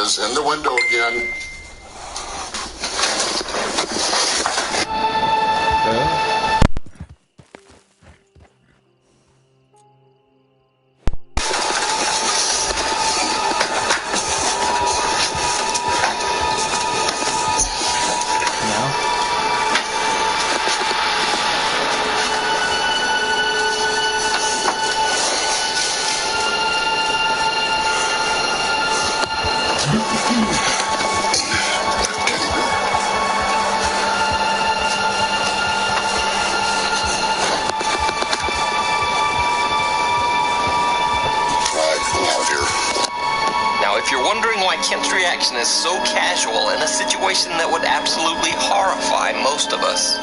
is in the window again. If you're wondering why Kent's reaction is so casual in a situation that would absolutely horrify most of us,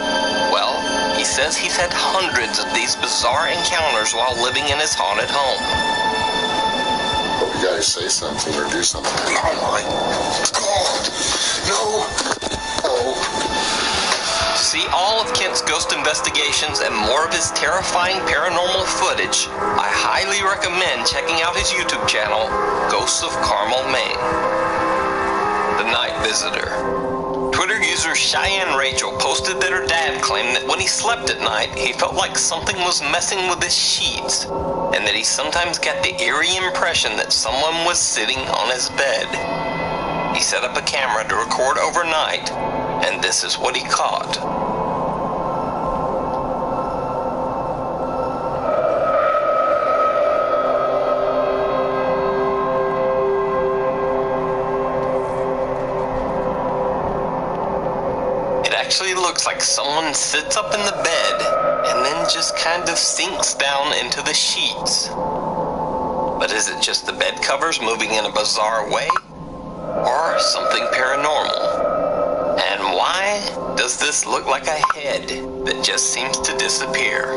well, he says he's had hundreds of these bizarre encounters while living in his haunted home. But we gotta say something or do something. Oh my God! No! Oh. To see all of Kent's ghost investigations and more of his terrifying paranormal footage, I highly recommend checking out his YouTube channel, Ghosts of Carmel, Maine. The Night Visitor. Twitter user Cheyenne Rachel posted that her dad claimed that when he slept at night, he felt like something was messing with his sheets, and that he sometimes got the eerie impression that someone was sitting on his bed. He set up a camera to record overnight, and this is what he caught. It actually looks like someone sits up in the bed and then just kind of sinks down into the sheets. But is it just the bed covers moving in a bizarre way? Or something paranormal? And why does this look like a head that just seems to disappear?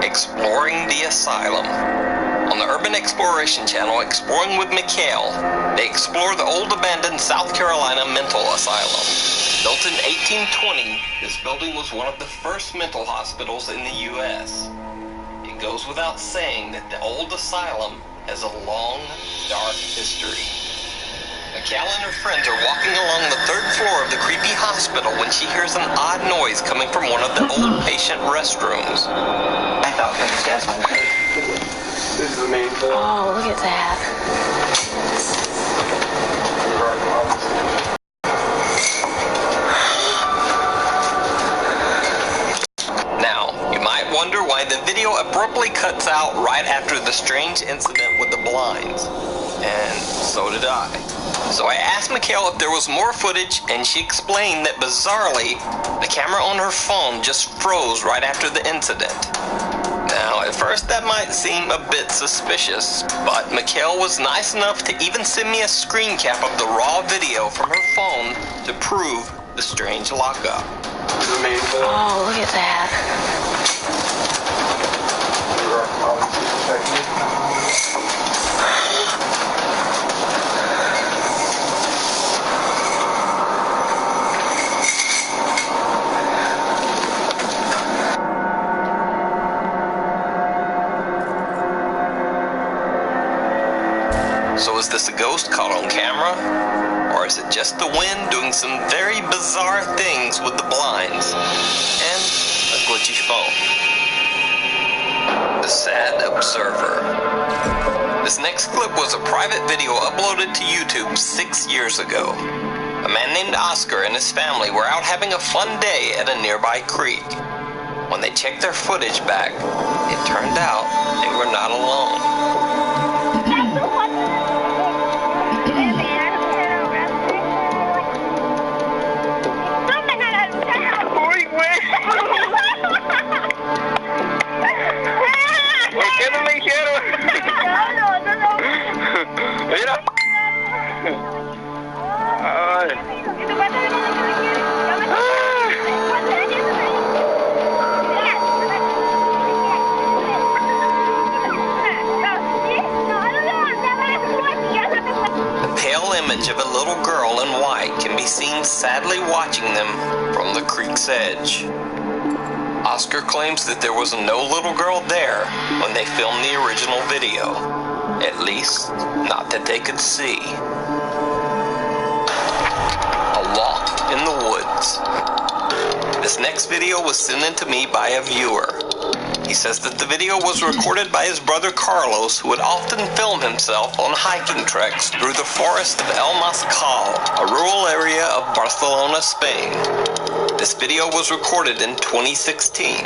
Exploring the Asylum. On the Urban Exploration Channel, Exploring with Mikhail, they explore the old abandoned South Carolina mental asylum. Built in 1820, this building was one of the first mental hospitals in the U.S. It goes without saying that the old asylum has a long, dark history. Mikhail and her friends are walking along the third floor of the creepy hospital when she hears an odd noise coming from one of the old patient restrooms. I thought it was just one. This is the main floor. Oh, look at that. Now, you might wonder why the video abruptly cuts out right after the strange incident with the blinds. And so did I. So I asked Mikhail if there was more footage, and she explained that bizarrely, the camera on her phone just froze right after the incident. Now, at first that might seem a bit suspicious, but Mikhail was nice enough to even send me a screen cap of the raw video from her phone to prove the strange lockup. The main floor. Oh, look at that. So is this a ghost caught on camera? Or is it just the wind doing some very bizarre things with the blinds and a glitchy phone? The Sad Observer. This next clip was a private video uploaded to YouTube 6 years ago. A man named Oscar and his family were out having a fun day at a nearby creek. When they checked their footage back, it turned out they were not alone. Mira. Ay. The pale image of a little girl in white can be seen sadly watching them from the creek's edge. Oscar claims that there was no little girl there when they filmed the original video, At least, not that they could see. A walk in the woods. This next video was sent in to me by a viewer. He says that the video was recorded by his brother Carlos, who would often film himself on hiking treks through the forest of El Mascal, a rural area of Barcelona, Spain. This video was recorded in 2016.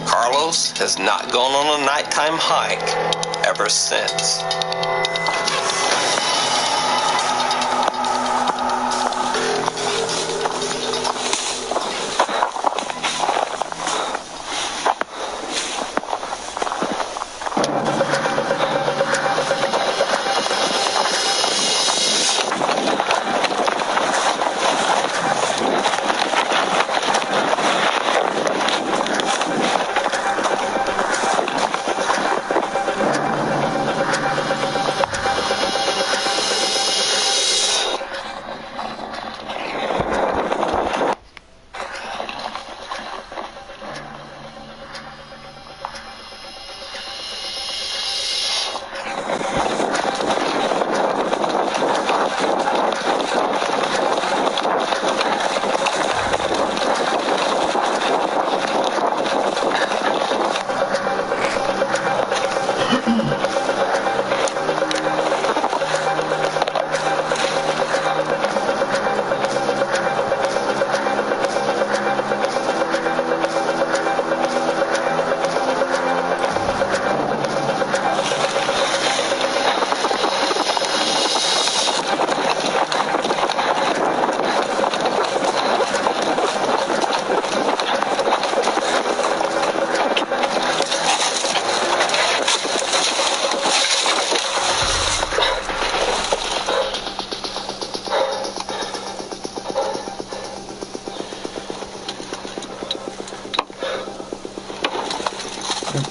Carlos has not gone on a nighttime hike ever since.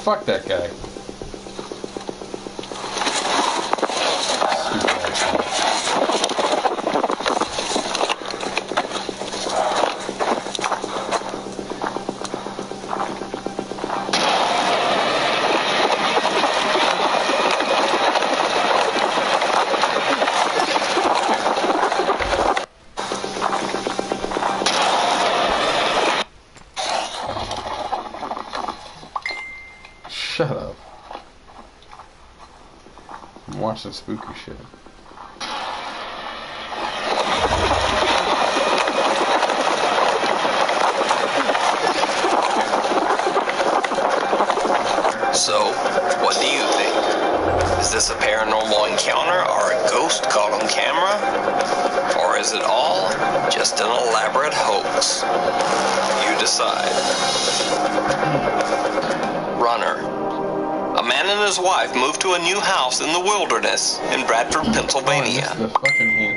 Fuck that guy. Shut up. I'm watching spooky shit. So, what do you think? Is this a paranormal encounter or a ghost caught on camera? Or is it all just an elaborate hoax? You decide. Runner. A man and his wife moved to a new house in the wilderness in Bradford, Pennsylvania.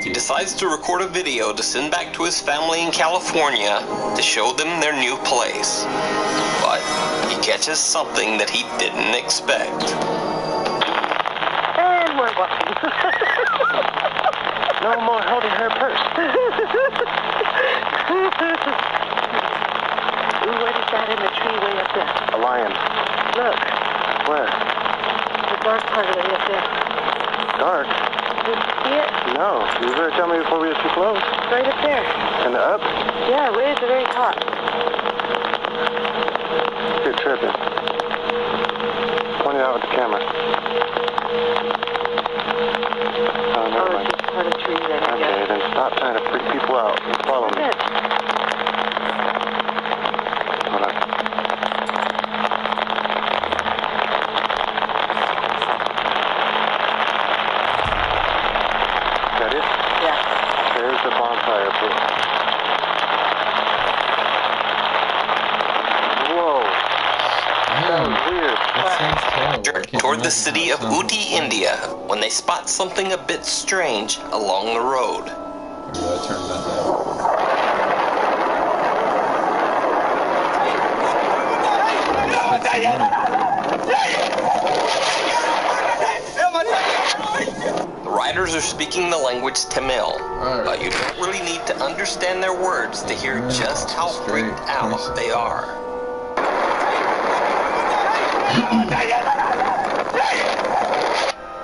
He decides to record a video to send back to his family in California to show them their new place. But he catches something that he didn't expect. And we're walking. No more holding her purse. Ooh, what is that in the tree way up there? A lion. Look, Where? the dark part of it up there. Dark? Did you see it? No. You better tell me before we get too close. Right up there. And up? Yeah, way at the very top. You're tripping. Point it out with the camera. Oh, never Oh, mind. it's just part of the tree that I Okay, guess. then stop trying to freak people out. Just follow me. Good. Hold on. That it? Yeah. There's the bonfire pit. Whoa. That was weird. That sounds terrible. I can't Toward the imagine city how of it sounds. Uti, India, when they spot something a bit strange along the road. Maybe I turned that down. The riders are speaking the language Tamil, but you don't really need to understand their words to hear just how freaked out they are.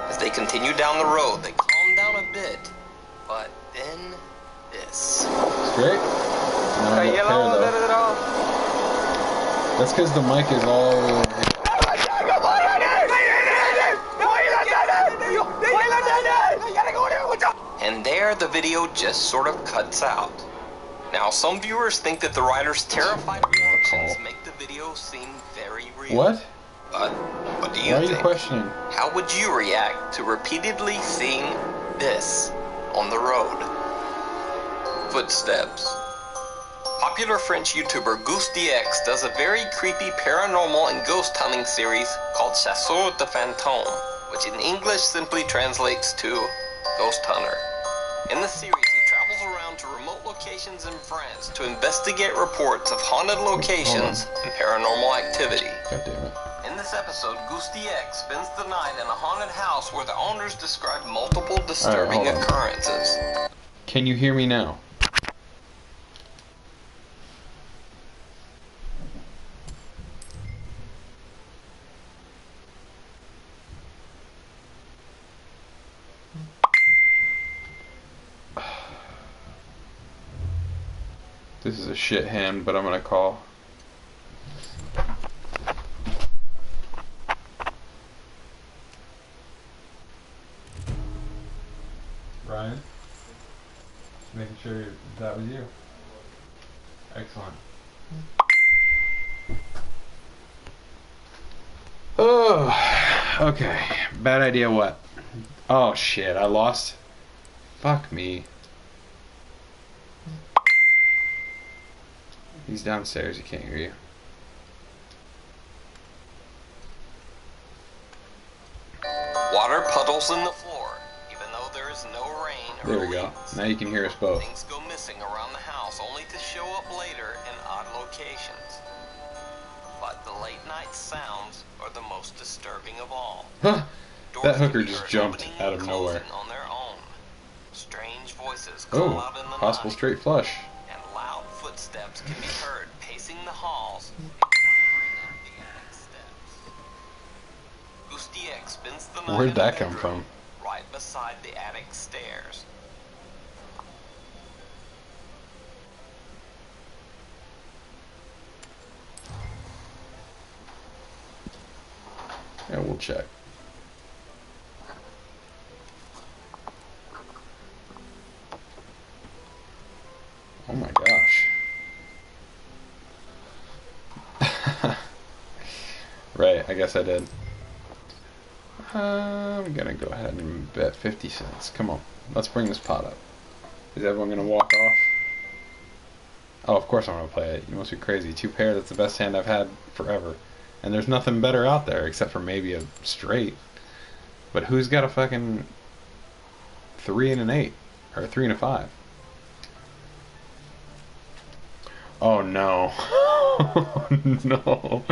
As As they continue down the road, they calm down a bit, but then this. Straight? No, I'm up there, though. That's because the mic is all... And there the video just sort of cuts out. Now, some viewers think that the writer's terrified reactions make the video seem very real. What? But what do you Why are think? you questioning? How would you react to repeatedly seeing this on the road? Footsteps. Popular French YouTuber GousteDX does a very creepy paranormal and ghost hunting series called Chasseur de Fantômes, which in English simply translates to Ghost Hunter. In the series, he travels around to remote locations in France to investigate reports of haunted locations and paranormal activity. God damn it. In this episode, GousteDX spends the night in a haunted house where the owners describe multiple disturbing hold on. occurrences. Can you hear me now? This is a shit hand, but I'm gonna call. Ryan? Just making sure that was you. Excellent. Oh, okay. Bad idea what? Oh shit, I lost. Fuck me. He's downstairs, he can't hear you. Water puddles in the floor, even though there is no rain or There we go. leaves. Now you can hear us both. Things go missing around the house, only to show up later in odd locations. But the late night sounds are the most disturbing of all. Huh! Doors That can hooker be just heard jumped opening out and of nowhere. closing on their own. Strange voices call Oh, out in the possible night, straight flush. and loud footsteps can be heard pacing the halls and clambering up the attic steps. GousteDX spends the night Where'd in the that come bedroom, from? right beside the attic stairs. Yeah, we'll check. Oh my gosh. Right, I guess I did. I'm gonna go ahead and bet 50 cents. Come on, let's bring this pot up. Is everyone gonna walk off? Oh, of course I'm gonna play it. You must be crazy. Two pair, that's the best hand I've had forever. And there's nothing better out there except for maybe a straight. But who's got a fucking 3 and an 8? Or 3 and a 5? Oh no. No.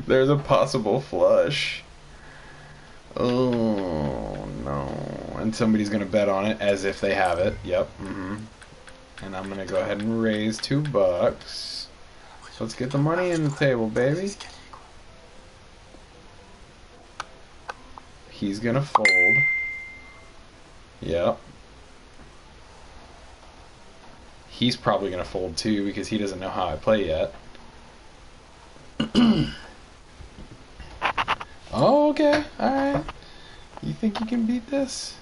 There's a possible flush. Oh no. And somebody's gonna bet on it as if they have it. Yep. And I'm gonna go ahead and raise $2. Let's get the money in the table, baby. He's gonna fold. Yep. He's probably gonna fold too because he doesn't know how I play yet. Oh, okay. Alright. You think you can beat this?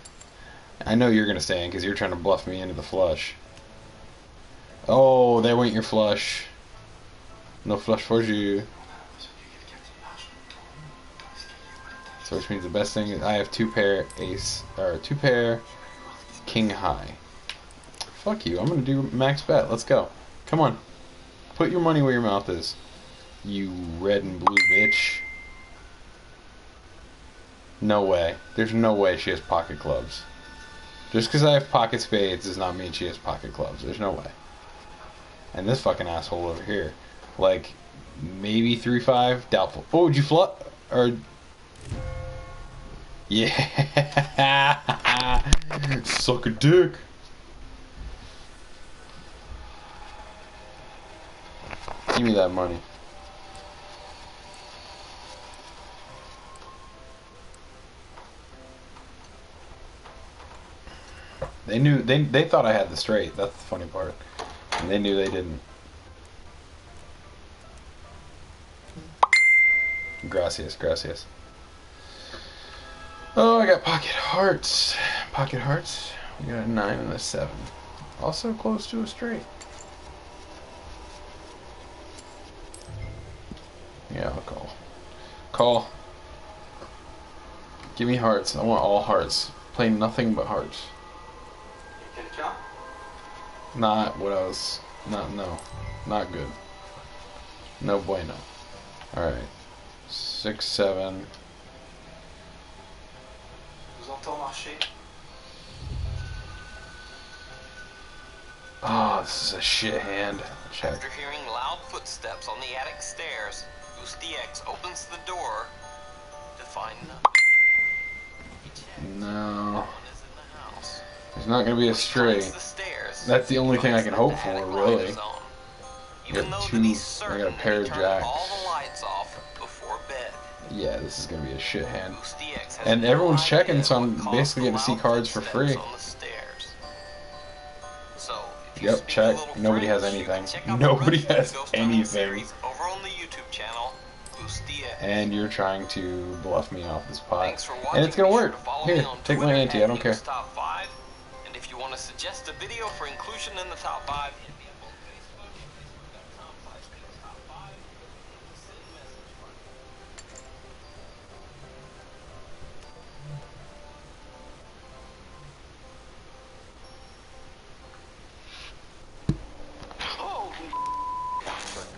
I know you're gonna stay in because you're trying to bluff me into the flush. Oh, there went your flush. No flush for you. So which means the best thing is I have 2 pair ace, or 2 pair king high. Fuck you, I'm gonna do max bet. Let's go. Come on. Put your money where your mouth is. You red and blue bitch. No way. There's no way she has pocket clubs. Just because I have pocket spades does not mean she has pocket clubs. There's no way. And this fucking asshole over here. Like, maybe 3-5? Doubtful. Oh, did you flush? Or... Yeah. Suck a dick. Give me that money. They knew they thought I had the straight. That's the funny part. And they knew they didn't. Gracias, gracias. Oh, I got pocket hearts. Pocket hearts. We got a 9 and a 7. Also close to a straight. Yeah, I'll call. Call. Give me hearts. I want all hearts. Play nothing but hearts. Not what I was. No. Not good. No bueno. Alright. 6, 7. Oh, this is a shit hand. Check. After hearing loud footsteps on the attic stairs, X opens the door to find no. There's not gonna be a stray. That's the only thing I can hope for, really. I got 2. I got a pair of jacks. Yeah, this is gonna be a shit hand. And everyone's checking, so I'm basically getting to see cards for free. Yep, check. Nobody has anything. Nobody has anything. And you're trying to bluff me off this pot. And it's gonna work. Here, take my ante, I don't care. And if you want to suggest a video for inclusion in the top 5,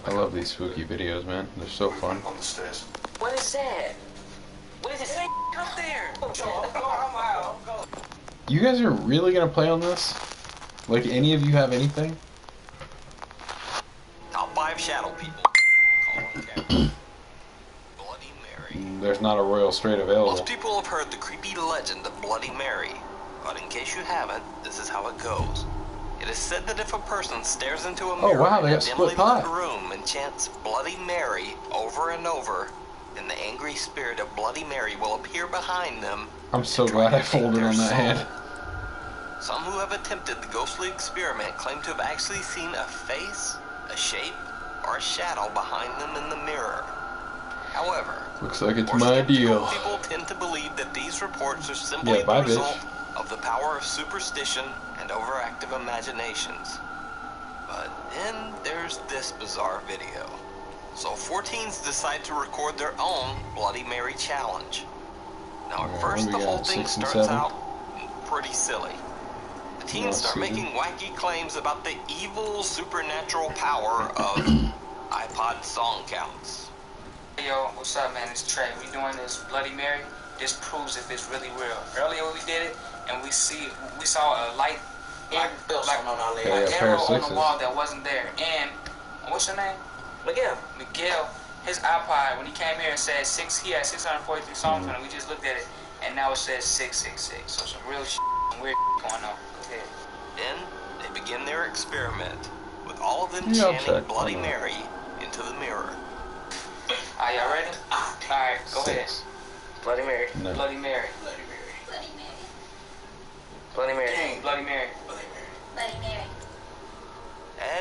I love these spooky videos, man. They're so fun. On the stairs. What is that? What is it? Up there! You guys are really gonna play on this? Like, any of you have anything? Top 5 shadow people. Bloody Mary. There's not a royal straight available. Most people have heard the creepy legend of Bloody Mary, but in case you haven't, this is how it goes. It is said that if a person stares into a mirror wow, they in a got split dimly pot. lit room and chants Bloody Mary over and over, then the angry spirit of Bloody Mary will appear behind them. I'm so glad I folded on that hand. Some who have attempted the ghostly experiment claim to have actually seen a face, a shape, or a shadow behind them in the mirror. However, Looks like it's more my skeptical deal. people tend to believe that these reports are simply Yeah, bye, the result bitch. of the power of superstition and overactive imaginations. But then there's this bizarre video. So 14s decide to record their own Bloody Mary challenge. Now at Alright, first what the do we whole got, thing 6 and starts 7? out pretty silly. The teens start suited. making wacky claims about the evil supernatural power of iPod song counts. Hey, yo, what's up, man? It's Trey. We doing this Bloody Mary. This proves if it's really real. Earlier we did it, and we saw a light, like arrow on the wall that wasn't there. And what's your name? Miguel. His iPod, when he came here, it said he had 643 songs on it. We just looked at it, and now it says 666. So some real weird going on. Go ahead. Then they begin their experiment, with all of them Yeah, I'll chanting check. Bloody Mary into the mirror. Are y'all ready? Alright, go ahead. 6. Bloody Mary. No. Bloody Mary. Bloody Mary. Bloody Mary. Bloody Mary. Bloody Mary.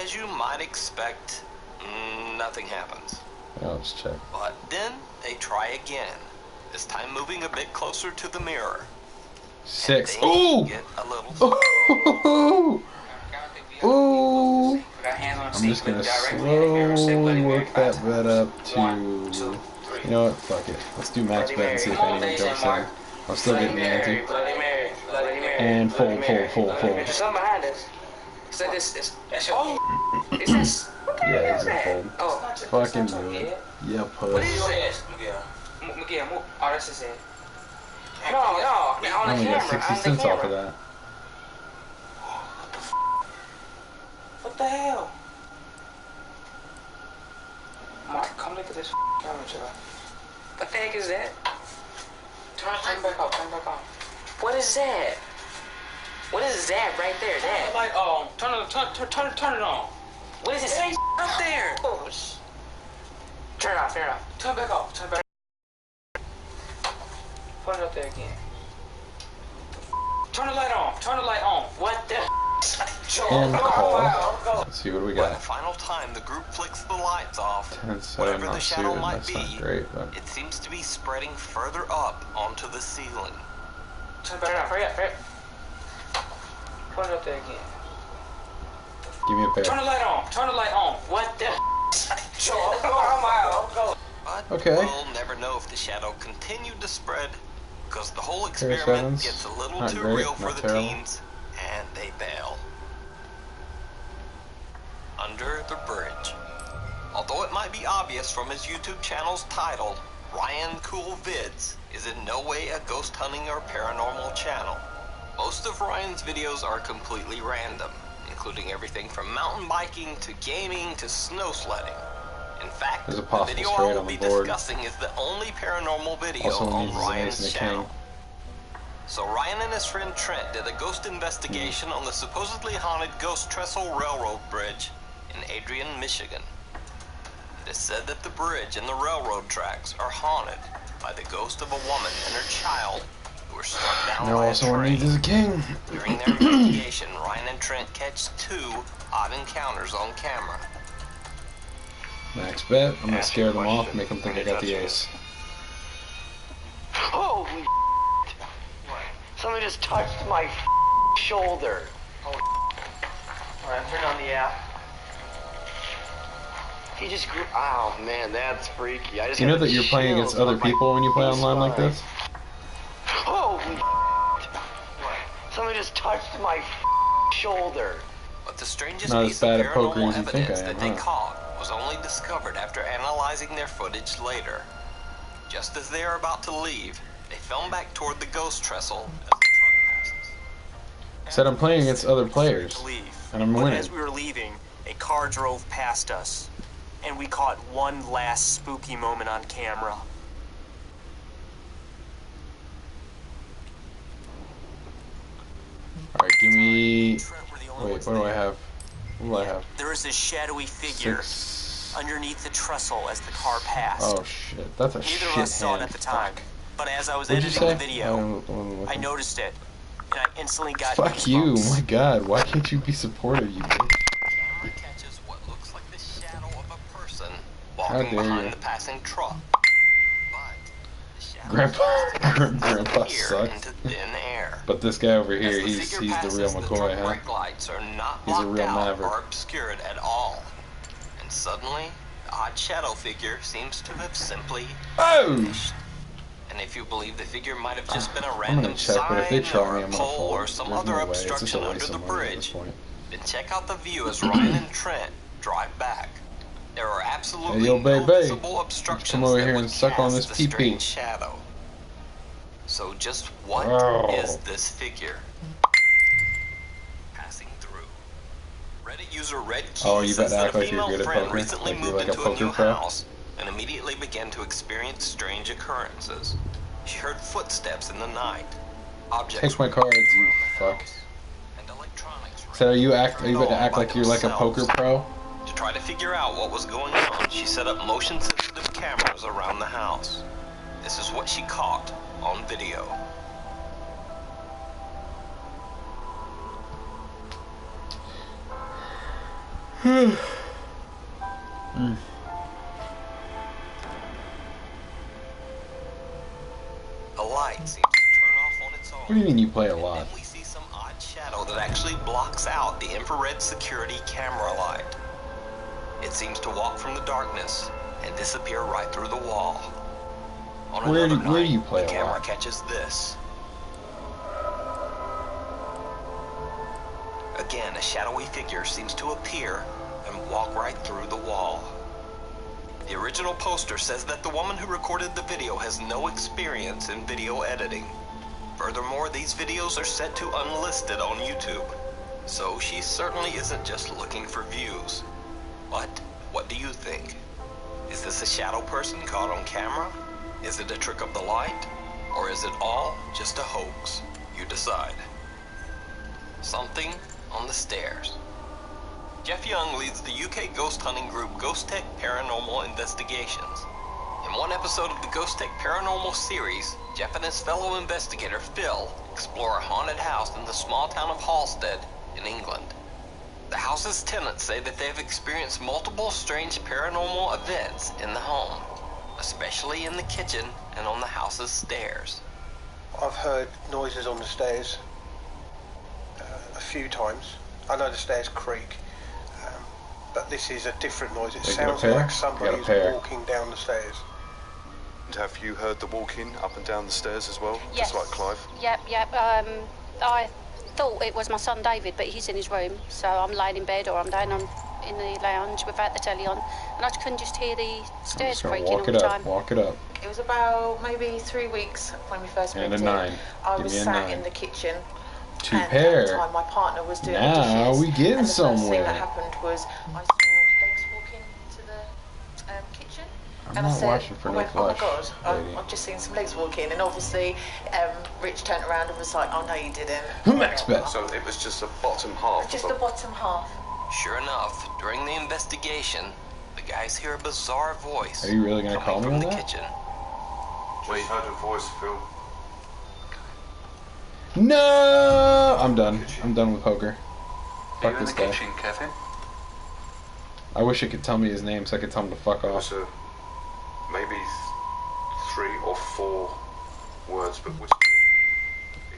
As you might expect, nothing happens. Let's check. But then they try again, this time moving a bit closer to the mirror. 6. They Ooh! get a little Ooh! Ooh! We got hands on the I'm seat, just gonna but directly in the mirror, say Bloody slowly Mary work that 5 bet times. up to... 1, 2, 3. You know what? Fuck it. Let's do max bet and see if anyone jumps in. I'm still getting the ante. Bloody Mary. Bloody Mary. And fold. There's something behind us. Is that this? That's your... Is this? What the hell Yeah, is he's that? gonna fold. Oh. Fucking do it. Yeah, What push. is this? Miguel, move. Oh, that's his head. No, on I the only got camera. 60 On the cents off of camera. that. What the hell? Mark, come look at this camera, child. What the heck is that? Turn back off. Turn back off. What is that? What is that right there? That. Like, turn it on. What is this? Up there. Oh, turn it off. Turn back off. Turn back. Put it up there again. Turn the light on. Turn the light on. What the? And call. Let's see what we For the got. final time, the group flicks the lights off. 10-7, Whatever the not shadow suited. might That's be, not great, but it seems to be spreading further up onto the ceiling. Turn it on. Hurry up. Hurry up. Point it up there again. give me a pair. Turn the light on. Turn the light on. What the? But Okay. we'll never know if the shadow continued to spread, because the whole Pair of experiment sevens. gets a little Not too great, real for not the terrible. teens, and they bail. Under the Bridge. Although it might be obvious from his YouTube channel's title, Ryan Cool Vids is in no way a ghost hunting or paranormal channel. Most of Ryan's videos are completely random, including everything from mountain biking to gaming to snow sledding. In fact, There's a the possible video I straight will on the be board. discussing is the only paranormal video Also on needs is an Ryan's ace and a channel. king. So Ryan and his friend Trent did a ghost investigation on the supposedly haunted Ghost Trestle Railroad Bridge in Adrian, Michigan. It is said that the bridge and the railroad tracks are haunted by the ghost of a woman and her child who were struck down Now by all a someone train. needs is a king. During their investigation, Ryan and Trent catch 2 odd encounters on camera. Max bet. I'm gonna Ask scare your them off, question. make them think I got the ace. Holy somebody just touched my shoulder. Alright, turn on the app. He just grew. Oh man, that's freaky. I just You know got that you're playing chills against other up my people when you play online like spine. this? Holy somebody just touched my shoulder. But the strangest Not as piece bad of at poker paranormal as you think evidence I am, that they huh? caught was only discovered after analyzing their footage later. Just as they are about to leave, they film back toward the ghost trestle as the truck passes. Said I'm playing against other players, To leave. and I'm But winning. as we were leaving, a car drove past us, and we caught one last spooky moment on camera. Alright, give me... Trent were the only Wait, ones what do I there. have? What do I have? There was this shadowy figure 6... underneath the trestle as the car passed. Oh shit, that's a Neither shit of us saw it hand. at the time, but as I was What'd you editing say? the video, I I noticed it, and I instantly got Fuck you, goosebumps. my god, why can't you be supportive, you bitch? Camera catches what looks like the shadow of a person How walking dare behind you. the passing truck. But the shadow Grandpa disappears sucks. into thin air. But this guy over here, As the he's figure the passes, real the McCoy, truck huh? brake lights are not He's a blocked real out maverick. or obscured at all. And suddenly, the odd shadow figure seems to have simply Oh! vanished. And if you believe the figure might have just been a I'm random gonna check, but if they sign try or me, a I'm gonna pole fold. or some There's other no way. It's just obstruction a under waste the of money at this bridge, point. then check out the view as Ryan and Trent drive back. There are absolutely Hey, yo, no baby. visible obstructions Come over that here would and suck on cast this the pee-pee. strange shadow. So just what is Oh. this figure passing through? Reddit user Red Key Oh, you says better that act a like you're female good at friend poker? recently Like you're moved like a into a poker new pro? house and immediately began to experience strange occurrences. She heard footsteps in the night, objects Take my cards, you around the fuck. house, and electronics So are you turned about to on act by like you're like a poker themselves. pro? To try to figure out what was going on, she set up motion-sensitive cameras around the house. This is what she caught on video. A light seems to turn off on its own. What do you mean you play a And lot? then we see some odd shadow that actually blocks out the infrared security camera light. It seems to walk from the darkness and disappear right through the wall. On Where another do- where do night, you play the a camera lot? catches this. Again, a shadowy figure seems to appear and walk right through the wall. The original poster says that the woman who recorded the video has no experience in video editing. Furthermore, these videos are set to unlisted on YouTube, so she certainly isn't just looking for views. But what do you think? Is this a shadow person caught on camera? Is it a trick of the light? Or is it all just a hoax? You decide. Something on the stairs. Jeff Young leads the UK ghost hunting group Ghost Tech Paranormal Investigations. In one episode of the Ghost Tech Paranormal series, Jeff and his fellow investigator Phil explore a haunted house in the small town of Halstead in England. The house's tenants say that they have experienced multiple strange paranormal events in the home, especially in the kitchen and on the house's stairs. I've heard noises on the stairs a few times. I know the stairs creak, but this is a different noise. It sounds like somebody's walking down the stairs. And have you heard the walking up and down the stairs as well? Yes. Just like Clive? Yep. I thought it was my son David, but he's in his room, so I'm laying in bed or I'm down in the lounge without the telly on, and I couldn't just hear the stairs creaking all the time. Walk it up. It was about maybe 3 weeks when we first moved in. And a 9. I was sat in the kitchen. 2 and pair. at the time my partner was doing Now dishes, we getting and the somewhere. first thing that happened was I saw legs walking into the kitchen. I'm and not I said, watching for no oh my flush, god, lady. I've just seen some legs walking, and obviously Rich turned around and was like, oh no you didn't. Max bet. So it was just the bottom half? Just the bottom half. Sure enough, during the investigation, the guys hear a bizarre voice. Are you really gonna call me from on the that? kitchen. We heard a voice, Phil. No! I'm done. I'm done with poker. Are Fuck you in this the guy. kitchen, Kevin? I wish it could tell me his name so I could tell him to fuck It off. was maybe 3 or 4 words, but whispered.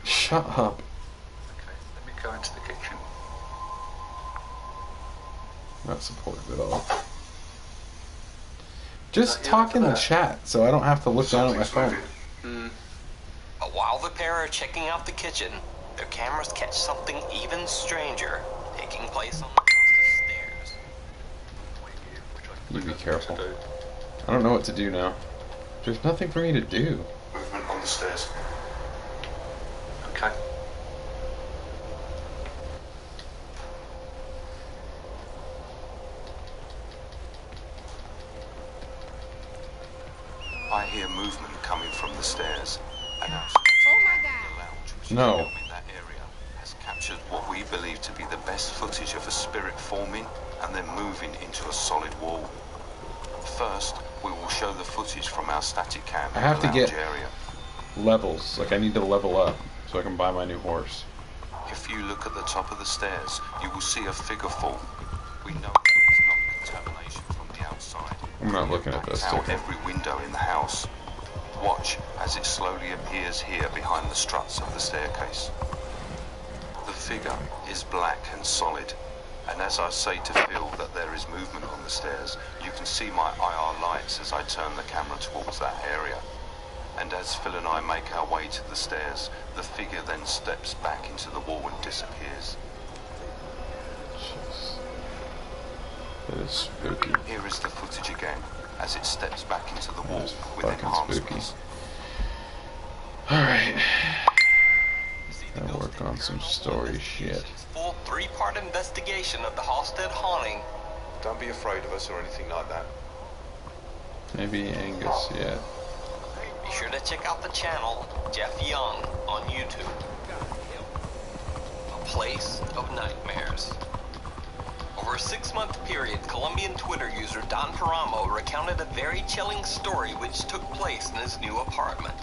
Shut up. Okay, let me go into the kitchen. Not supportive at all. Just talk in the chat so I don't have to look down at my phone. But while the pair are checking out the kitchen, their cameras catch something even stranger taking place on the house's stairs. You be careful. I don't know what to do now. There's nothing for me to do. Movement on the stairs. Okay. I hear movement coming from the stairs, and our the lounge, which is No. in that area, has captured what we believe to be the best footage of a spirit forming and then moving into a solid wall. First, we will show the footage from our static cam I have in the to get lounge area. levels. Like I need to level up so I can buy my new horse. If you look at the top of the stairs, you will see a figure form. We know that it's not contamination from the outside. I'm not looking at this. Out every window in the house. Watch as it slowly appears here behind the struts of the staircase. The figure is black and solid, and as I say to Phil that there is movement on the stairs, you can see my IR lights as I turn the camera towards that area. And as Phil and I make our way to the stairs, the figure then steps back into the wall and disappears. Jeez. That is spooky. Here is the footage again, as it steps back into the wall That's with fucking enhancements. spooky. Alright. I'll work on some story shit. Full 3-part investigation of the Halstead haunting. Don't be afraid of us or anything like that. Maybe Angus, yeah. Be sure to check out the channel Jeff Young on YouTube. A Place of Nightmares. Over a 6-month period, Colombian Twitter user Don Paramo recounted a very chilling story which took place in his new apartment.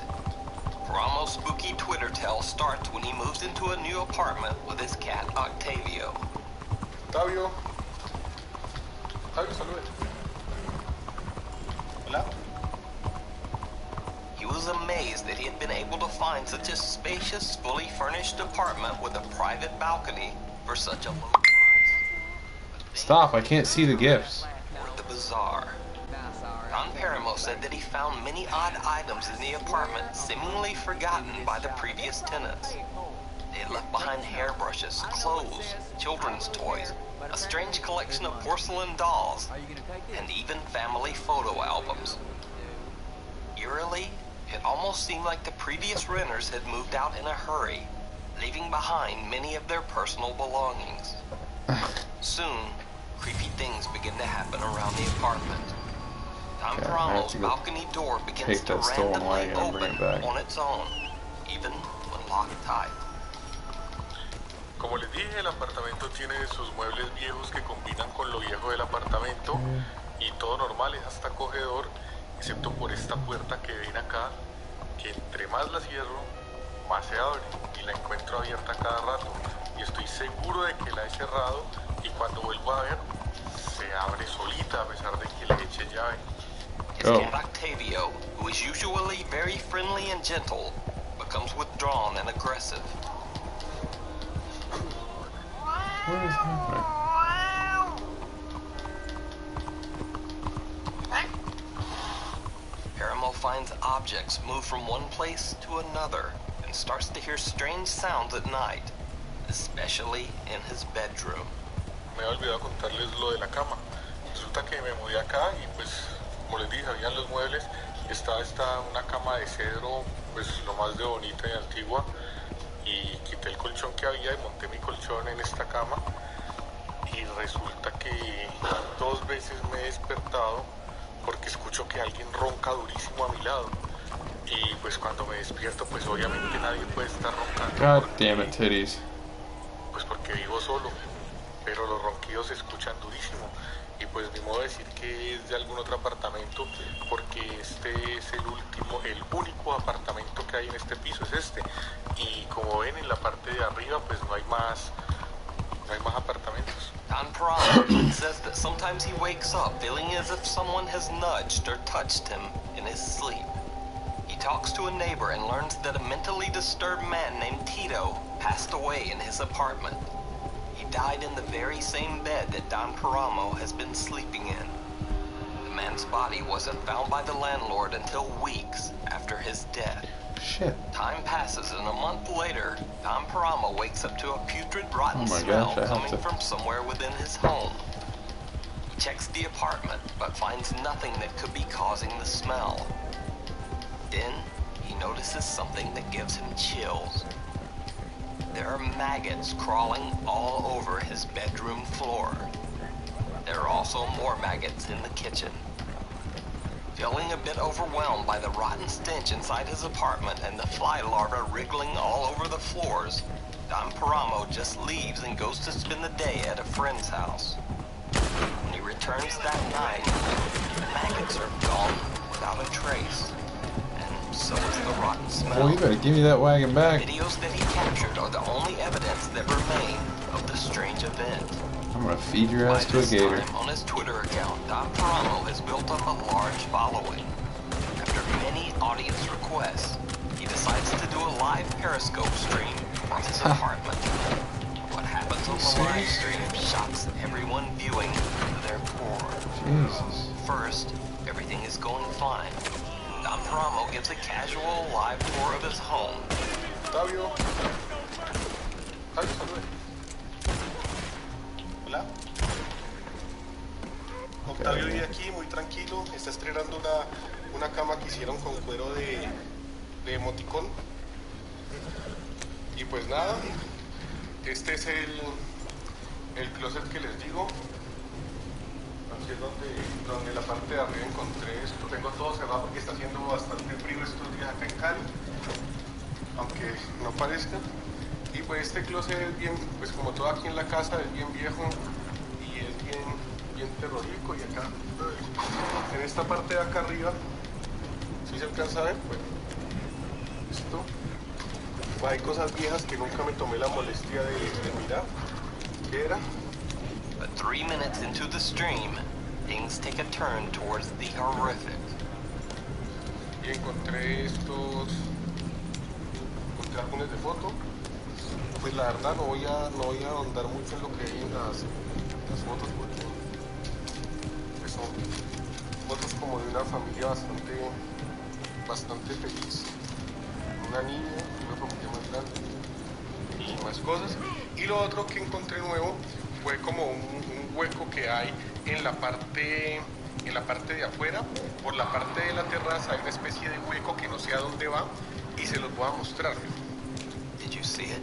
Paramo's spooky Twitter tale starts when he moves into a new apartment with his cat Octavio. Octavio. Octavio, salud. Hola. He was amazed that he had been able to find such a spacious, fully furnished apartment with a private balcony for such a low price. Stop, I can't see the gifts. The bizarre. Don Paramo said that he found many odd items in the apartment seemingly forgotten by the previous tenants. They had left behind hairbrushes, clothes, children's toys, a strange collection of porcelain dolls, and even family photo albums. Eerily, it almost seemed like the previous renters had moved out in a hurry, leaving behind many of their personal belongings. Soon, creepy things begin to happen around the apartment. Don Paramo's balcony door begins to randomly open on its own, even when locked tight. Como les dije, el apartamento tiene sus muebles viejos que combinan con lo viejo del apartamento y todo normal, es hasta acogedor excepto por esta puerta que ven acá, que entre más la cierro, más se abre y la encuentro abierta cada rato. Y estoy seguro de que la he cerrado y cuando vuelvo a ver, se abre solita a pesar de que le eche llave. His cat Octavio, who is usually very friendly and gentle, becomes withdrawn and aggressive. What is happening? Paramo finds objects move from one place to another and starts to hear strange sounds at night, especially in his bedroom. Me he olvidado contarles lo de la cama. Resulta que me mudé acá y pues, como les dije, habían los muebles. Estaba una cama de cedro, pues lo más de bonita y antigua. Y quité el colchón que había y monté mi colchón en esta cama. Y resulta que 2 veces me he despertado porque escucho que alguien ronca durísimo a mi lado. Y pues cuando me despierto, pues obviamente nadie puede estar roncando. God damn it, titties. Pues porque vivo solo, pero los ronquidos se escuchan durísimo. Y pues ni modo de decir que es de algún otro apartamento, porque este es el único apartamento que hay en este piso, es este. Y como ven en la parte de arriba, pues no hay más apartamentos. Don Paramo says that sometimes he wakes up feeling as if someone has nudged or touched him in his sleep. He talks to a neighbor and learns that a mentally disturbed man named Tito passed away in his apartment. He died in the very same bed that Don Paramo has been sleeping in. The man's body wasn't found by the landlord until weeks after his death. Shit. Time passes, and a month later, Don Paramo wakes up to a putrid, rotten Oh my smell gosh, coming from somewhere within his home. He checks the apartment, but finds nothing that could be causing the smell. Then, he notices something that gives him chills. There are maggots crawling all over his bedroom floor. There are also more maggots in the kitchen. Feeling a bit overwhelmed by the rotten stench inside his apartment and the fly larvae wriggling all over the floors, Don Paramo just leaves and goes to spend the day at a friend's house. When he returns that night, the maggots are gone without a trace. And so is the rotten smell. Well, you better give me that wagon back. Videos that he captured are the only evidence that remain of the strange event. I'm gonna feed your ass to a gator. On his Twitter account, Don Paramo has built up a large following. After many audience requests, he decides to do a live Periscope stream from his apartment. What happens on the live stream shocks everyone viewing to their core. Jesus. First, everything is going fine. Don Paramo gives a casual live tour of his home. Octavio. Hola. Octavio vive aquí muy tranquilo, está estrenando una cama que hicieron con cuero de emoticón. Y pues nada, este es el closet que les digo. Aquí es donde la parte de arriba encontré esto. Tengo todo cerrado porque está haciendo bastante frío estos días acá en Cali, aunque no parezca. Y pues este closet es bien, pues como todo aquí en la casa, es bien viejo y es bien terrorífico. Y acá, en esta parte de acá arriba, si se alcanza a ver, pues esto, pues hay cosas viejas que nunca me tomé la molestia de mirar. ¿Qué era? But 3 minutes into the stream, things take a turn towards the horrific. Y encontré álbumes de foto. Pues la verdad no voy a ahondar mucho en lo que hay en las fotos porque pues son fotos como de una familia bastante feliz, una niña, una familia más grande y más cosas. Y lo otro que encontré nuevo fue como un hueco que hay en la parte de afuera. Por la parte de la terraza hay una especie de hueco que no sé a dónde va y se los voy a mostrar. Did you see it?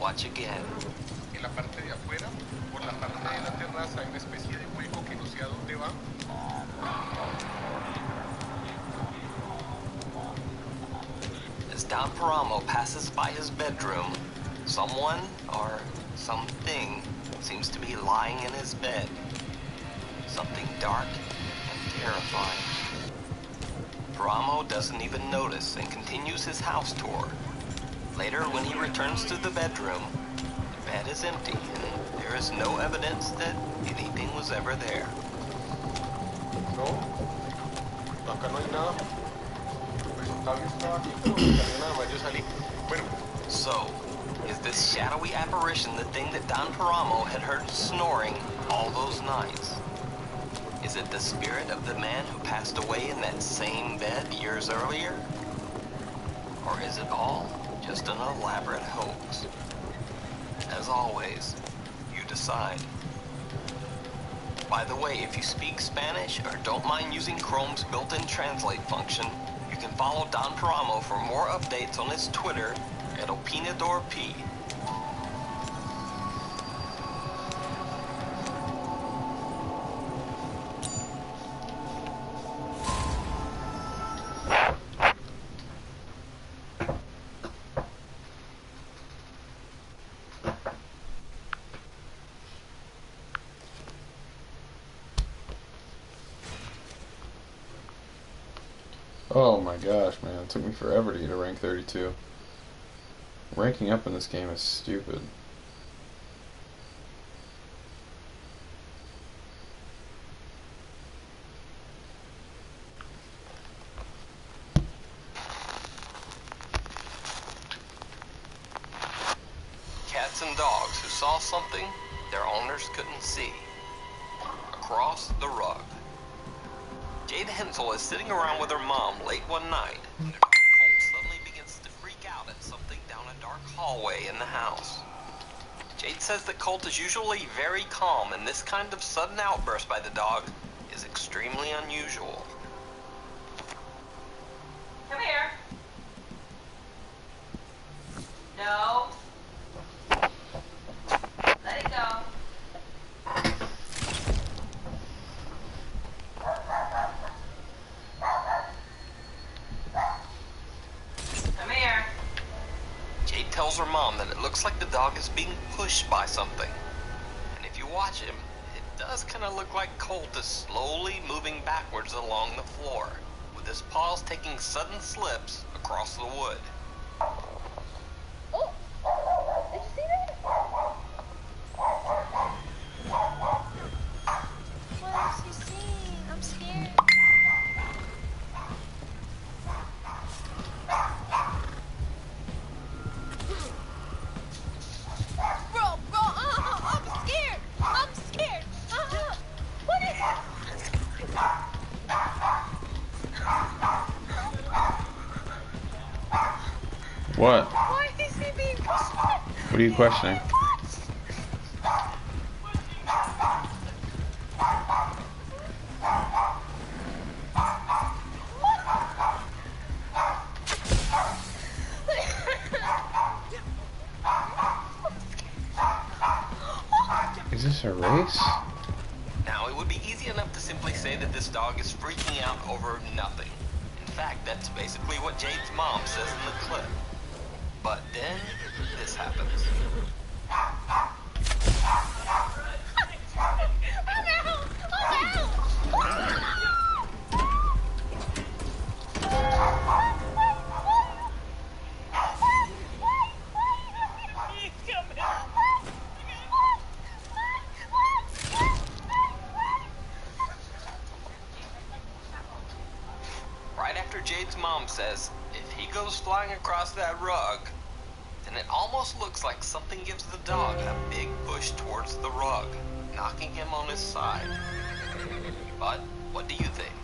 Watch again. En la parte de afuera, por la parte de la terraza hay una especie de hueco que no sé a dónde va. As Don Paramo passes by his bedroom, someone or something seems to be lying in his bed. Something dark and terrifying. Paramo doesn't even notice and continues his house tour. Later, when he returns to the bedroom, the bed is empty and there is no evidence that anything was ever there. No, acá no hay nada. Pues Octavio estaba aquí, pero no salió nada más, yo salí. Bueno. So, is this shadowy apparition the thing that Don Paramo had heard snoring all those nights? Is it the spirit of the man who passed away in that same bed years earlier? Or is it all just an elaborate hoax? As always, you decide. By the way, if you speak Spanish or don't mind using Chrome's built-in translate function, you can follow Don Paramo for more updates on his Twitter at OpinadorP. Oh my gosh, man, it took me forever to get to rank 32. Ranking up in this game is stupid. Cats and dogs who saw something their owners couldn't see. Across the rug. Jade Hensel is sitting around with her mom late one night when her dog Colt suddenly begins to freak out at something down a dark hallway in the house. Jade says that Colt is usually very calm and this kind of sudden outburst by the dog is extremely unusual. Come here. No. Let it go. Jade tells her mom that it looks like the dog is being pushed by something. And if you watch him, it does kind of look like Colt is slowly moving backwards along the floor, with his paws taking sudden slips across the wood. Oh! Did you see that? What is he seeing? I'm scared. What? Why is he being pushed? What are you questioning? Is this a race? Now, it would be easy enough to simply say that this dog is freaking out over nothing. In fact, that's basically what Jade's mom says in the clip. But then, this happens. Right after Jade's mom says, if he goes flying across that rug, then it almost looks like something gives the dog a big push towards the rug, knocking him on his side. But what do you think?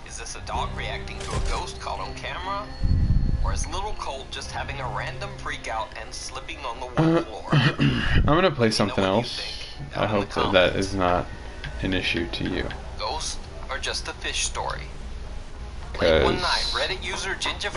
Is this a dog reacting to a ghost caught on camera? Or is little Colt just having a random freak out and slipping on the wood floor? I'm gonna play something else. I hope that is not an issue to you. Ghost or just a fish story? Late one night, Reddit user Ginger